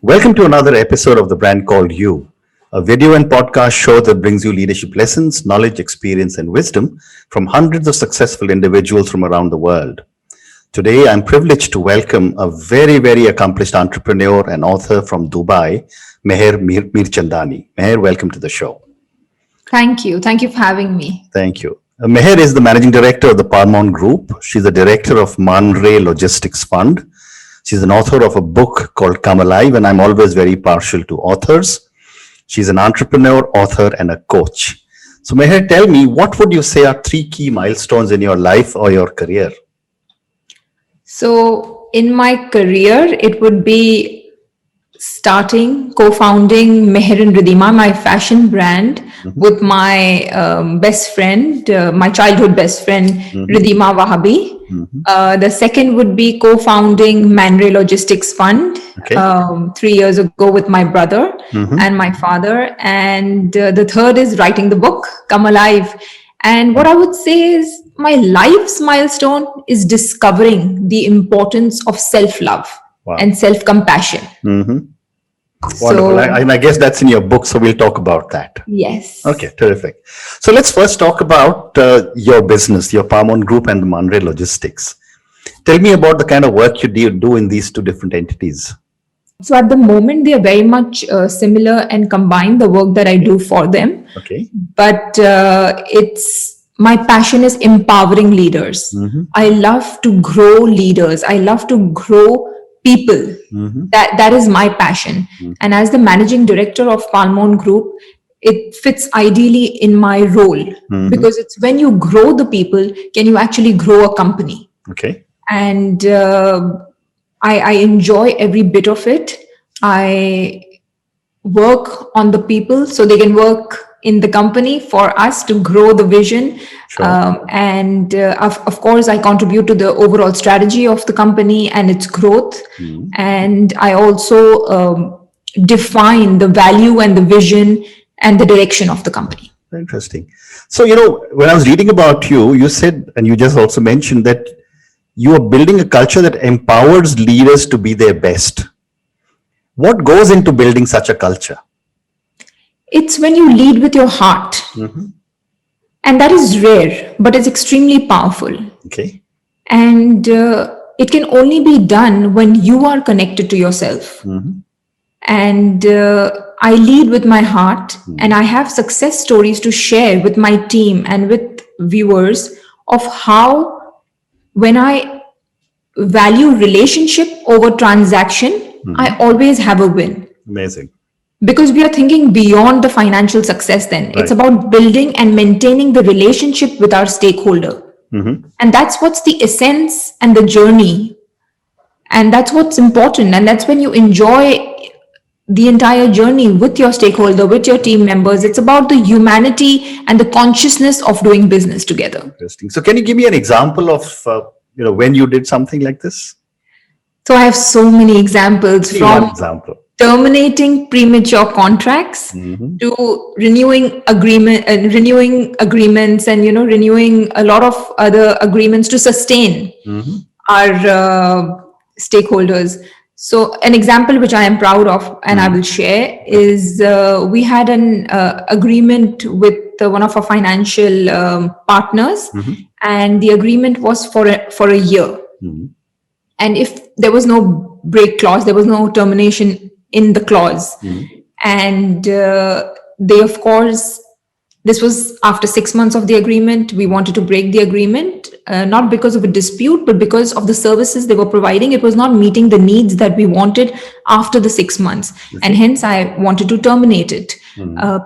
Welcome to another episode of The Brand Called You, a video and podcast show that brings you leadership lessons, knowledge, experience, and wisdom from hundreds of successful individuals from around the world. Today, I'm privileged to welcome a very accomplished entrepreneur and author from Dubai, Meher Mirchandani. Meher, welcome to the show. Thank you. Thank you for having me. Thank you. Meher is the managing director of the Palmon Group. She's the director of Manrre Logistics Fund. She's an author of a book called Come Alive, and I'm always very partial to authors. She's an entrepreneur, author, and a coach. So Meher, tell me, what would you say are 3 key milestones in your life or your career? So in my career, it would be co-founding Meher Mirchandani, my fashion brand, with my best friend, my childhood best friend, Ridhima Wahabi. The second would be co-founding Manrre Logistics Fund 3 years ago with my brother and my father. And the third is writing the book, Come Alive. And what I would say is my life's milestone is discovering the importance of self-love and self-compassion. Wonderful. I guess that's in your book, so we'll talk about that. Yes. Okay, terrific. So let's first talk about your business, your Palmon Group and the Manrre Logistics. Tell me about the kind of work you do in these 2 different entities. So at the moment, they are very much similar and combine the work that I do for them. Okay. But my passion is empowering leaders. I love to grow leaders. I love to grow people. That is my passion. And as the managing director of Palmon Group, it fits ideally in my role because it's when you grow the people, can you actually grow a company? Okay. And I enjoy every bit of it. I work on the people so they can work in the company for us to grow the vision. Sure. Of course, I contribute to the overall strategy of the company and its growth. And I also define the value and the vision and the direction of the company. Interesting. So, when I was reading about you, you said, and you just also mentioned that you are building a culture that empowers leaders to be their best. What goes into building such a culture? It's when you lead with your heart. And that is rare, but it's extremely powerful. Okay. And it can only be done when you are connected to yourself. And I lead with my heart, and I have success stories to share with my team and with viewers of how, when I value relationship over transaction, I always have a win. Amazing. Because we are thinking beyond the financial success then. Right. It's about building and maintaining the relationship with our stakeholder. And that's what's the essence and the journey. And that's what's important. And that's when you enjoy the entire journey with your stakeholder, with your team members. It's about the humanity and the consciousness of doing business together. Interesting. So can you give me an example of when you did something like this? So I have so many examples from terminating premature contracts to renewing agreements and renewing a lot of other agreements to sustain our stakeholders. So an example which I am proud of and I will share is we had an agreement with one of our financial partners, and the agreement was for a year. And if there was no break clause, there was no termination in the clause. And they, of course, this was after 6 months of the agreement. We wanted to break the agreement, not because of a dispute, but because of the services they were providing. It was not meeting the needs that we wanted after the 6 months. And hence I wanted to terminate it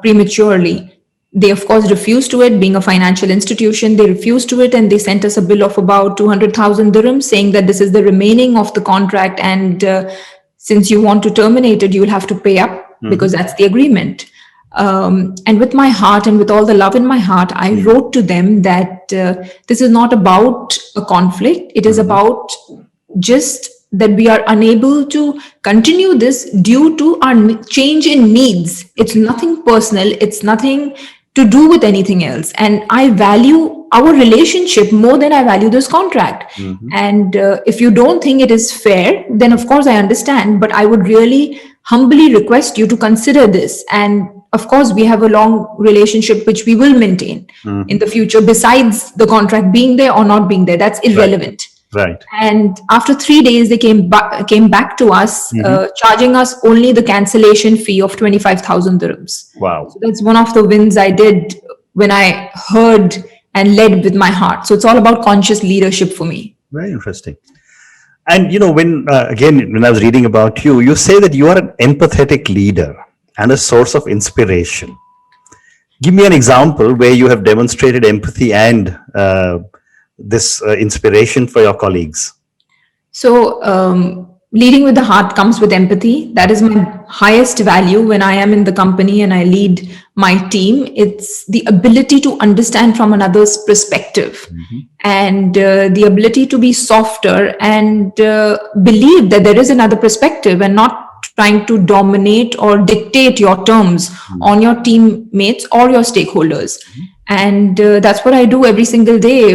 prematurely. They, of course, refused to it. Being a financial institution, they refused to it, and they sent us a bill of about 200,000 dirhams saying that this is the remaining of the contract, and since you want to terminate it, you will have to pay up because that's the agreement. And with my heart and with all the love in my heart, I wrote to them that this is not about a conflict. It is about just that we are unable to continue this due to our change in needs. It's nothing personal. It's nothing to do with anything else. And I value our relationship more than I value this contract. And if you don't think it is fair, then of course I understand, but I would really humbly request you to consider this. And of course, we have a long relationship which we will maintain in the future, besides the contract being there or not being there. That's irrelevant. Right. And after 3 days, they came back to us, charging us only the cancellation fee of 25,000 dirhams. Wow. So that's one of the wins I did when I heard and led with my heart. So it's all about conscious leadership for me. Very interesting. And when I was reading about you, you say that you are an empathetic leader and a source of inspiration. Give me an example where you have demonstrated empathy and this inspiration for your colleagues. So leading with the heart comes with empathy. That is my highest value when I am in the company and I lead my team. It's the ability to understand from another's perspective, and the ability to be softer and believe that there is another perspective, and not trying to dominate or dictate your terms on your teammates or your stakeholders. And that's what I do every single day.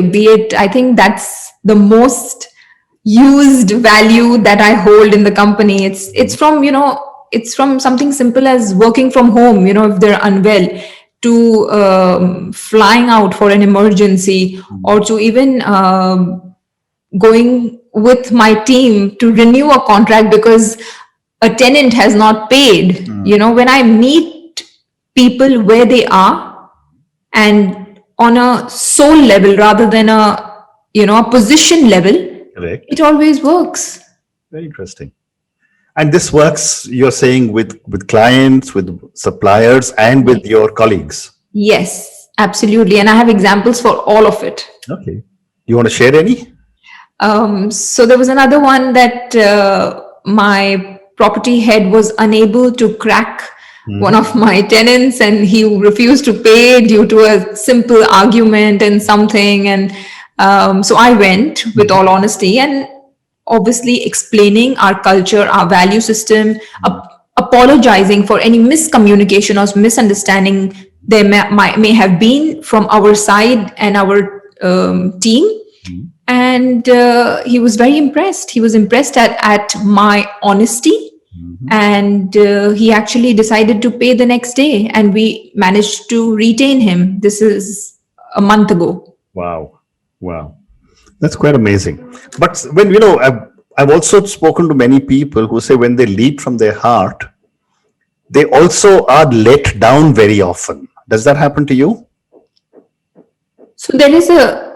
I think that's the most used value that I hold in the company. It's from something simple as working from home, if they're unwell, to flying out for an emergency, or to even going with my team to renew a contract because a tenant has not paid. When I meet people where they are and on a soul level rather than a position level, correct, it always works. Very interesting. And this works, you're saying, with clients, with suppliers, and with your colleagues? Yes, absolutely. And I have examples for all of it. Okay. You want to share any? So there was another one that my property head was unable to crack one of my tenants, and he refused to pay due to a simple argument and something. And so I went with all honesty and obviously explaining our culture, our value system, apologizing for any miscommunication or misunderstanding there may have been from our side and our team. And he was very impressed. He was impressed at my honesty. And he actually decided to pay the next day, and we managed to retain him. This is a month ago. Wow. That's quite amazing. But when, I've also spoken to many people who say when they lead from their heart, they also are let down very often. Does that happen to you? So there is a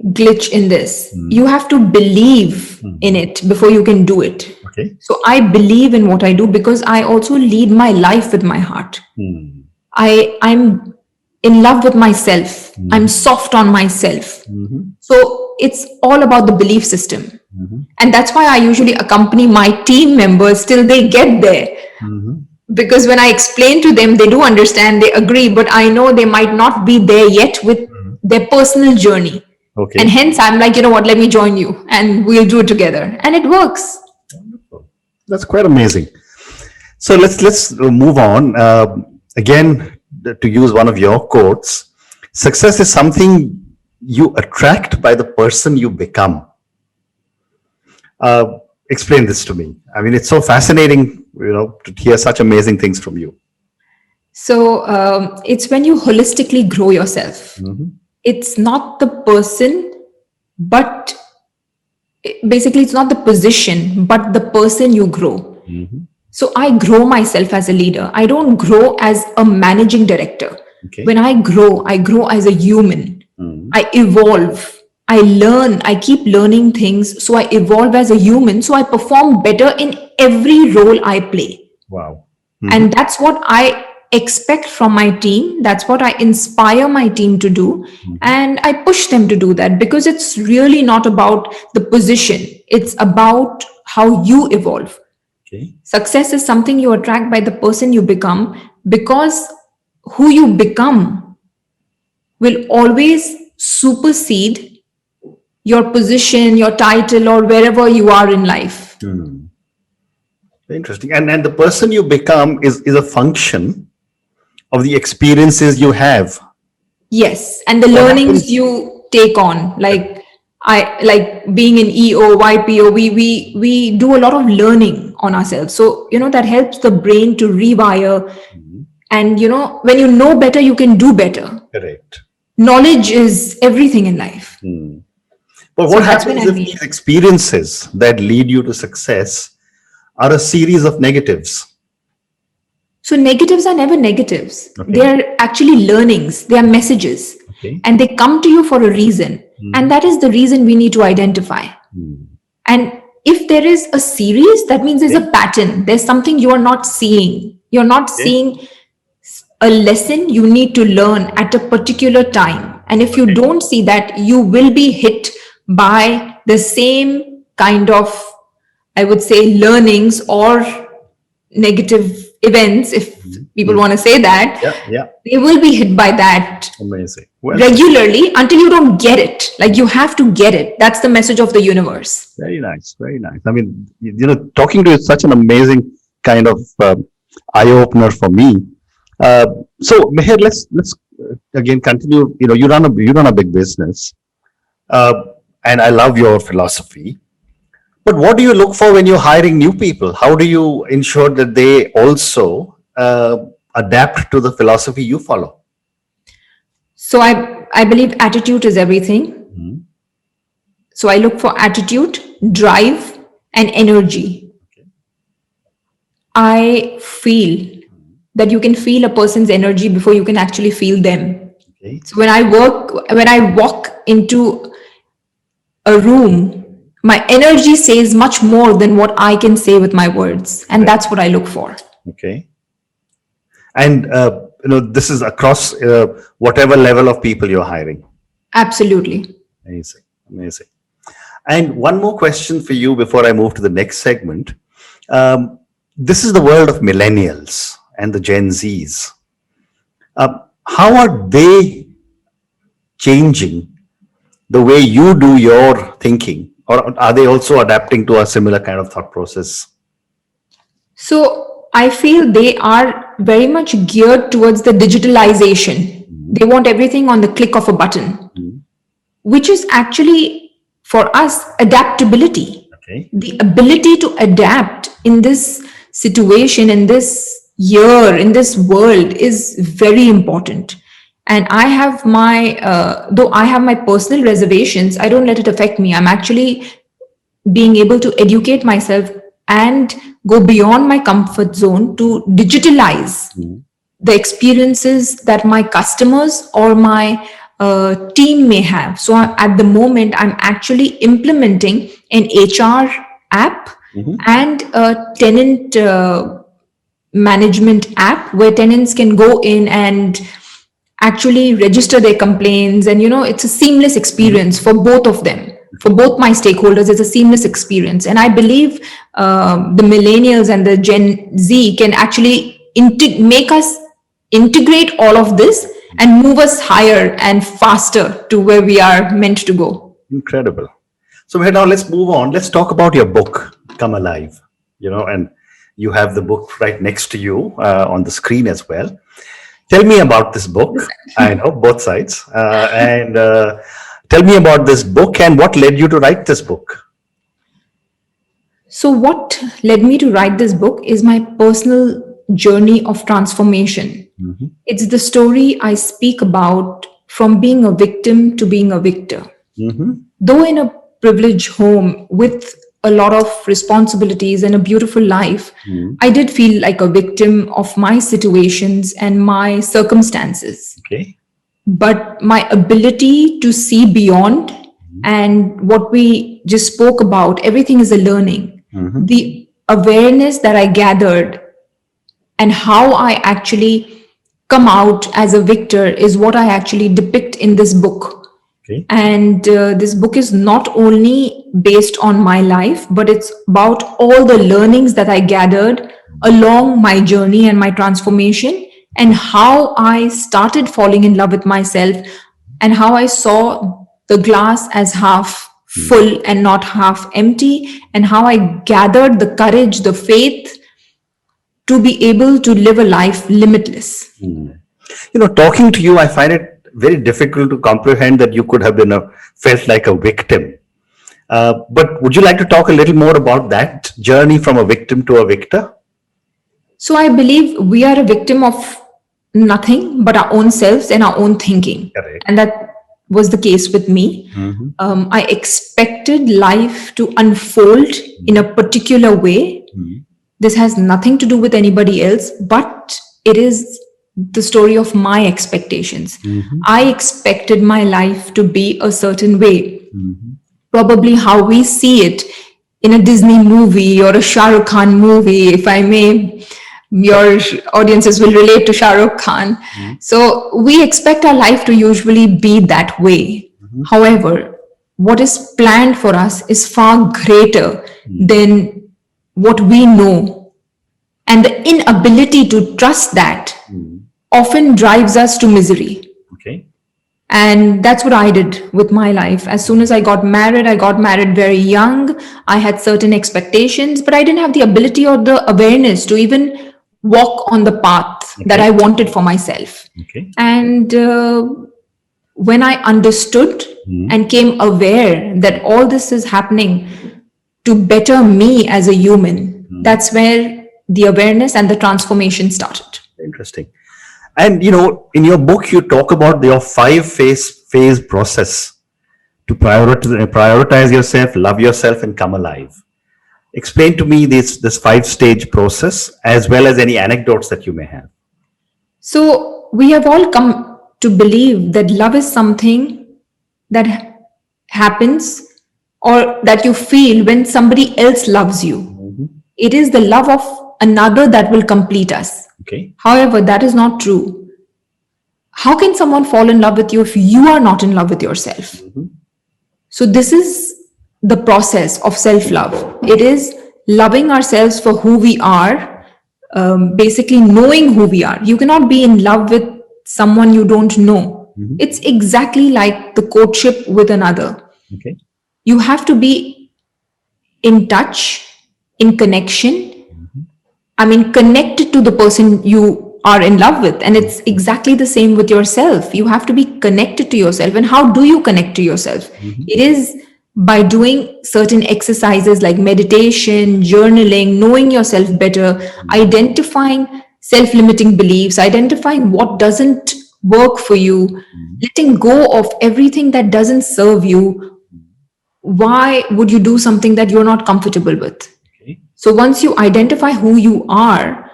glitch in this. You have to believe in it before you can do it. Okay. So I believe in what I do because I also lead my life with my heart. I'm in love with myself. I'm soft on myself. So it's all about the belief system. And that's why I usually accompany my team members till they get there. Because when I explain to them, they do understand, they agree, but I know they might not be there yet with their personal journey. Okay. And hence I'm like, let me join you and we'll do it together. And it works. Wonderful. That's quite amazing. So let's move on. Again, to use one of your quotes, success is something you attract by the person you become. Explain this to me. I mean, it's so fascinating, to hear such amazing things from you. So it's when you holistically grow yourself. It's not the person, but basically it's not the position, but the person you grow. So I grow myself as a leader. I don't grow as a managing director. Okay. When I grow as a human. I evolve. I learn. I keep learning things. So I evolve as a human. So I perform better in every role I play. Wow. And that's what I expect from my team. That's what I inspire my team to do. And I push them to do that because it's really not about the position. It's about how you evolve. Okay. Success is something you attract by the person you become, because who you become will always supersede your position, your title, or wherever you are in life. Very interesting. And the person you become is a function of the experiences you have. Yes. And the learnings you take on, like being in EO, YPO, we do a lot of learning on ourselves. So, that helps the brain to rewire. And, when you know better, you can do better. Correct. Knowledge is everything in life. But what happens if these experiences that lead you to success are a series of negatives? So negatives are never negatives. Okay. They are actually learnings. They are messages. Okay. And they come to you for a reason. And that is the reason we need to identify. And if there is a series, that means there's a pattern. There's something you are not seeing. You're not seeing a lesson you need to learn at a particular time. And if you don't see that, you will be hit by the same kind of, I would say, learnings or negative events, if people want to say that. They will be hit by that. Amazing. Regularly until you don't get it. Like, you have to get it. That's the message of the universe. Very nice. Very nice. I mean, talking to you is such an amazing kind of eye-opener for me. So Meher, let's again continue. You run a big business, and I love your philosophy. But what do you look for when you're hiring new people? How do you ensure that they also adapt to the philosophy you follow? So I believe attitude is everything. So I look for attitude, drive, and energy. I feel that you can feel a person's energy before you can actually feel them. So when I walk into a room, my energy says much more than what I can say with my words. And that's what I look for. Okay. And, this is across whatever level of people you're hiring. Absolutely. Amazing. Amazing. And one more question for you before I move to the next segment. This is the world of millennials and the Gen Zs. How are they changing the way you do your thinking? Or are they also adapting to a similar kind of thought process? So I feel they are very much geared towards the digitalization. They want everything on the click of a button, which is actually, for us, adaptability. Okay. The ability to adapt in this situation, in this year, in this world is very important. And I have though I have my personal reservations, I don't let it affect me. I'm actually being able to educate myself and go beyond my comfort zone to digitalize the experiences that my customers or my team may have. So at the moment, I'm actually implementing an HR app and a tenant management app where tenants can go in and actually register their complaints. And, it's a seamless experience for both of them. For both my stakeholders, it's a seamless experience. And I believe the millennials and the Gen Z can actually make us integrate all of this and move us higher and faster to where we are meant to go. Incredible. So now let's move on. Let's talk about your book, Come Alive. And you have the book right next to you on the screen as well. Tell me about this book. I know, both sides. And tell me about this book and what led you to write this book. So what led me to write this book is my personal journey of transformation. It's the story I speak about from being a victim to being a victor. Though in a privileged home with a lot of responsibilities and a beautiful life, I did feel like a victim of my situations and my circumstances. Okay. But my ability to see beyond and what we just spoke about, everything is a learning. The awareness that I gathered and how I actually come out as a victor is what I actually depict in this book. Okay. And this book is not only based on my life, but it's about all the learnings that I gathered along my journey and my transformation, and how I started falling in love with myself, and how I saw the glass as half full and not half empty, and how I gathered the courage, the faith to be able to live a life limitless. Talking to you, I find it very difficult to comprehend that you could have felt like a victim. But would you like to talk a little more about that journey from a victim to a victor? So I believe we are a victim of nothing but our own selves and our own thinking. Correct. And that was the case with me. I expected life to unfold in a particular way. This has nothing to do with anybody else, but it is the story of my expectations. I expected my life to be a certain way. Probably how we see it in a Disney movie or a Shah Rukh Khan movie, if I may. Your audiences will relate to Shah Rukh Khan. So we expect our life to usually be that way. However, what is planned for us is far greater than what we know. And the inability to trust that often drives us to misery. Okay. And that's what I did with my life. As soon as I got married very young. I had certain expectations, but I didn't have the ability or the awareness to even walk on the path that I wanted for myself. And when I understood and came aware that all this is happening to better me as a human, that's where the awareness and the transformation started. Interesting. And, in your book, you talk about your 5-phase process to prioritize yourself, love yourself, and come alive. Explain to me this 5-stage process, as well as any anecdotes that you may have. So we have all come to believe that love is something that happens or that you feel when somebody else loves you. It is the love of another that will complete us. However, that is not true. How can someone fall in love with you if you are not in love with yourself? So this is the process of self-love. It is loving ourselves for who we are, basically knowing who we are. You cannot be in love with someone you don't know. It's exactly like the courtship with another. You have to be in touch, in connection. Connected to the person you are in love with. And it's exactly the same with yourself. You have to be connected to yourself. And how do you connect to yourself? It is by doing certain exercises like meditation, journaling, knowing yourself better, identifying self-limiting beliefs, identifying what doesn't work for you, letting go of everything that doesn't serve you. Why would you do something that you're not comfortable with? So once you identify who you are,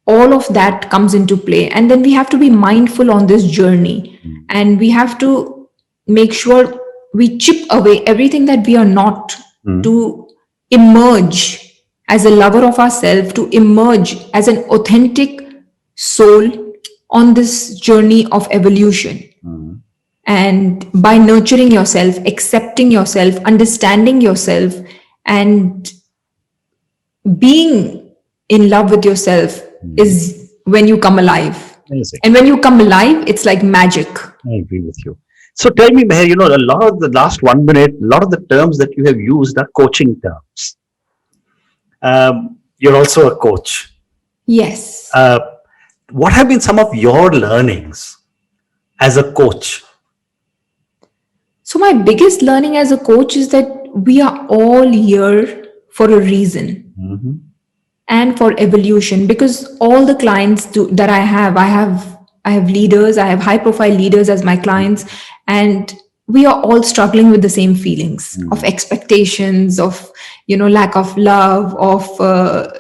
all of that comes into play. And then we have to be mindful on this journey. And we have to make sure we chip away everything that we are not to emerge as a lover of ourselves, to emerge as an authentic soul on this journey of evolution. And by nurturing yourself, accepting yourself, understanding yourself, and being in love with yourself is when you come alive. Amazing. And when you come alive, it's like magic. I agree with you. So tell me, Meher, a lot of the last 1 minute, a lot of the terms that you have used are coaching terms. You're also a coach. Yes. What have been some of your learnings as a coach? So my biggest learning as a coach is that we are all here for a reason. And for evolution, because all the clients that I have leaders, I have high profile leaders as my clients, and we are all struggling with the same feelings of expectations, of lack of love, of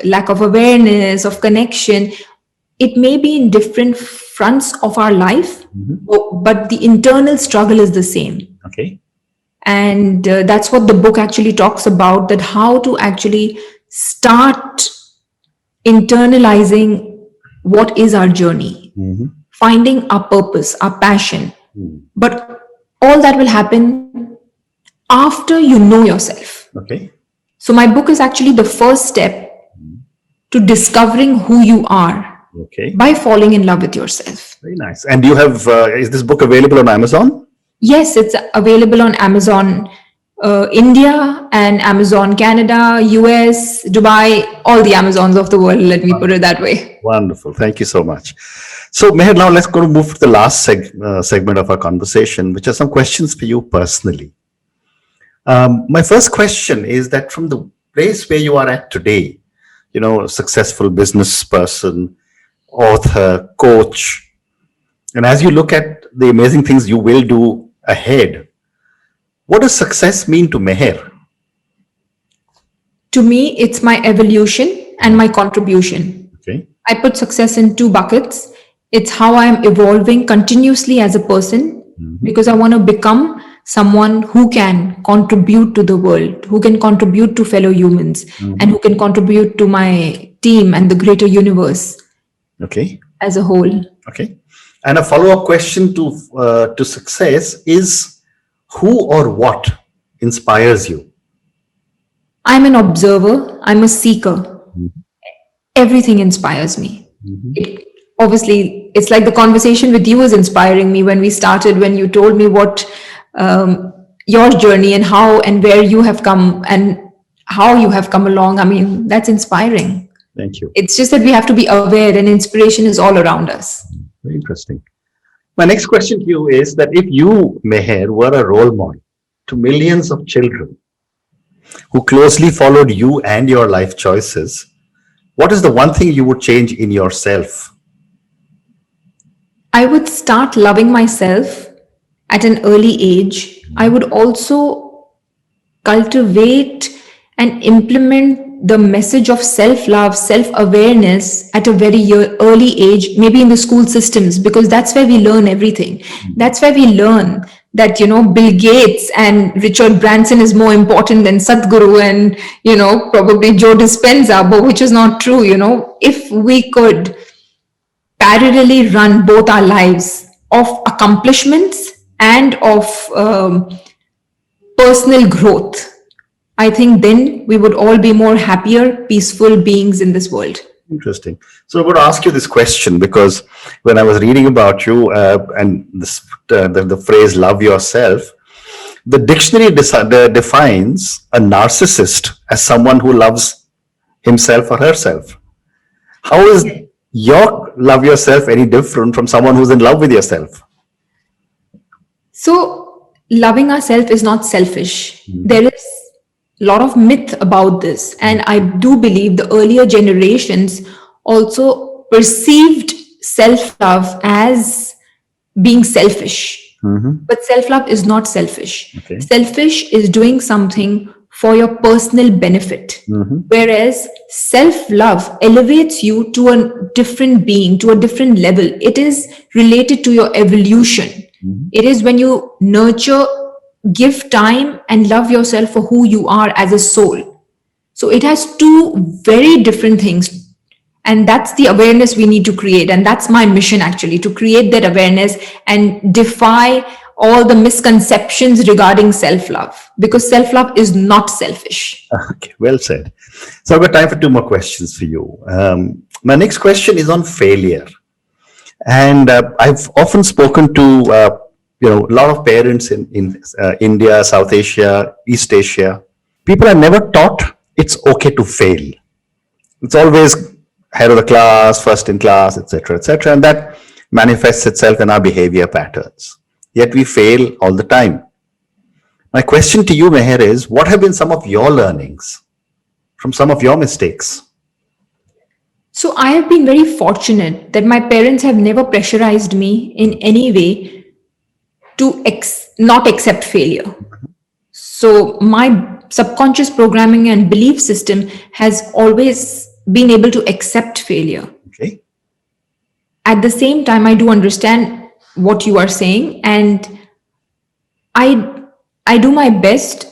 lack of awareness, of connection. It may be in different fronts of our life, but the internal struggle is the same. And that's what the book actually talks about, that how to actually start internalizing what is our journey, finding our purpose, our passion. But all that will happen after you know yourself. So my book is actually the first step to discovering who you are by falling in love with yourself. Very nice. And you have, is this book available on Amazon? Yes, it's available on Amazon India and Amazon Canada, US, Dubai, all the Amazons of the world, let me put it that way. Wonderful. Thank you so much. So Meher, now let's go to move to the last segment of our conversation, which are some questions for you personally. My first question is that from the place where you are at today, successful business person, author, coach, and as you look at the amazing things you will do ahead, what does success mean to Meher? To me, it's my evolution and my contribution. Okay. I put success in two buckets. It's how I'm evolving continuously as a person, because I want to become someone who can contribute to the world, who can contribute to fellow humans, and who can contribute to my team and the greater universe Okay. as a whole. Okay. And a follow-up question to success is, who or what inspires you? I'm an observer, I'm a seeker. Everything inspires me. Obviously, it's like the conversation with you was inspiring me when we started, when you told me what your journey and how and where you have come and how you have come along. I mean, that's inspiring. Thank you. It's just that we have to be aware, and inspiration is all around us. Very interesting. My next question to you is that if you, Meher, were a role model to millions of children who closely followed you and your life choices, what is the one thing you would change in yourself? I would start loving myself at an early age. I would also cultivate and implement the message of self-love, self-awareness at a very early age, maybe in the school systems, because that's where we learn everything. That's where we learn that, Bill Gates and Richard Branson is more important than Sadhguru and, probably Joe Dispenza, but which is not true. If we could parallelly run both our lives of accomplishments and of personal growth, I think then we would all be more happier, peaceful beings in this world. Interesting. So I would ask you this question because when I was reading about you and the phrase "love yourself," the dictionary defines a narcissist as someone who loves himself or herself. How is your love yourself any different from someone who's in love with yourself? So loving ourselves is not selfish. There is a lot of myth about this, and I do believe the earlier generations also perceived self-love as being selfish. But self-love is not selfish. Okay. Selfish is doing something for your personal benefit, whereas self-love elevates you to a different being, to a different level. It is related to your evolution. It is when you nurture, give time and love yourself for who you are as a soul. So it has two very different things, and that's the awareness we need to create. And that's my mission, actually, to create that awareness and defy all the misconceptions regarding self-love, because self-love is not selfish. Okay, well said. So I've got time for two more questions for you. My next question is on failure. And I've often spoken to a lot of parents in India, South Asia, East Asia. People are never taught it's okay to fail. It's always head of the class, first in class, etc., etc., and that manifests itself in our behavior patterns. Yet we fail all the time. My question to you, Meher, is what have been some of your learnings from some of your mistakes? So I have been very fortunate that my parents have never pressurized me in any way to not accept failure. So my subconscious programming and belief system has always been able to accept failure. Okay. At the same time, I do understand what you are saying, and I do my best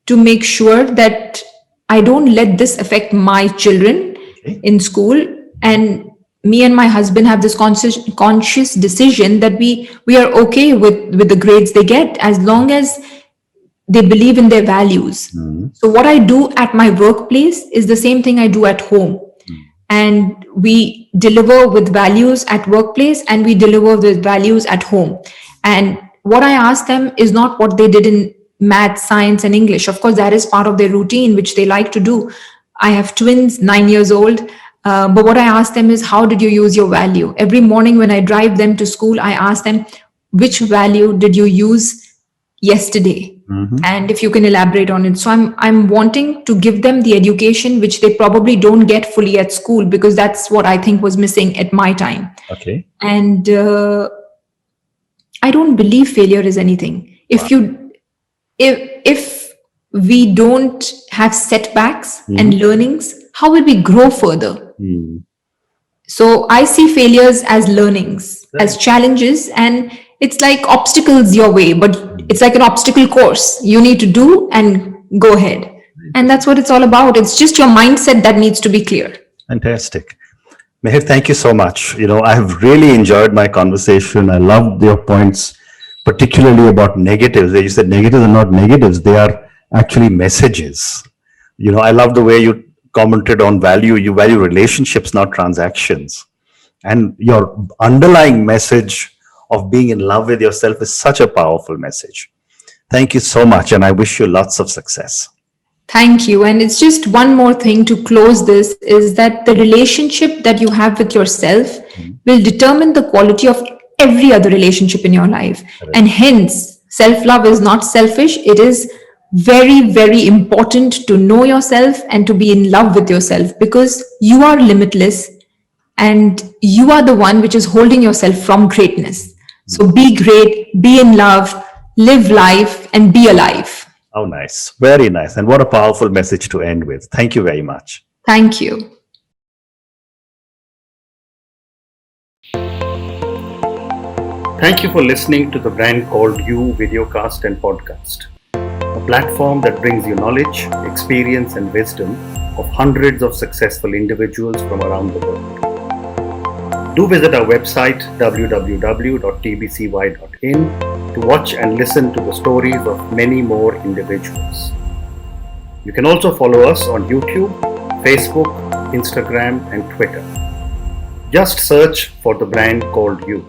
to make sure that I don't let this affect my children in school. And me and my husband have this conscious decision that we are okay with the grades they get as long as they believe in their values. So what I do at my workplace is the same thing I do at home. And we deliver with values at workplace and we deliver with values at home. And what I ask them is not what they did in math, science, and English. Of course, that is part of their routine, which they like to do. I have twins, 9 years old. But what I ask them is, how did you use your value? Every morning when I drive them to school, I ask them, which value did you use yesterday? And if you can elaborate on it. So I'm wanting to give them the education which they probably don't get fully at school, because that's what I think was missing at my time. Okay. And I don't believe failure is anything. If we don't have setbacks and learnings, how will we grow further? So I see failures as learnings, as challenges, and it's like obstacles your way, but it's like an obstacle course you need to do and go ahead. And that's what it's all about. It's just your mindset that needs to be clear. Fantastic. Meher, thank you so much. I have really enjoyed my conversation. I loved your points, particularly about negatives. You said negatives are not negatives. They are actually messages. I love the way you commented on value. You value relationships, not transactions. And your underlying message of being in love with yourself is such a powerful message. Thank you so much. And I wish you lots of success. Thank you. And it's just one more thing to close this, is that the relationship that you have with yourself will determine the quality of every other relationship in your life. Correct. And hence, self-love is not selfish. It is very, very important to know yourself and to be in love with yourself, because you are limitless and you are the one which is holding yourself from greatness. So be great, be in love, live life, and be alive. Oh, nice. Very nice. And what a powerful message to end with. Thank you very much. Thank you. Thank you for listening to the Brand Called You videocast and podcast, a platform that brings you knowledge, experience, and wisdom of hundreds of successful individuals from around the world. Do visit our website www.tbcy.in to watch and listen to the stories of many more individuals. You can also follow us on YouTube, Facebook, Instagram, and Twitter. Just search for the Brand Called You.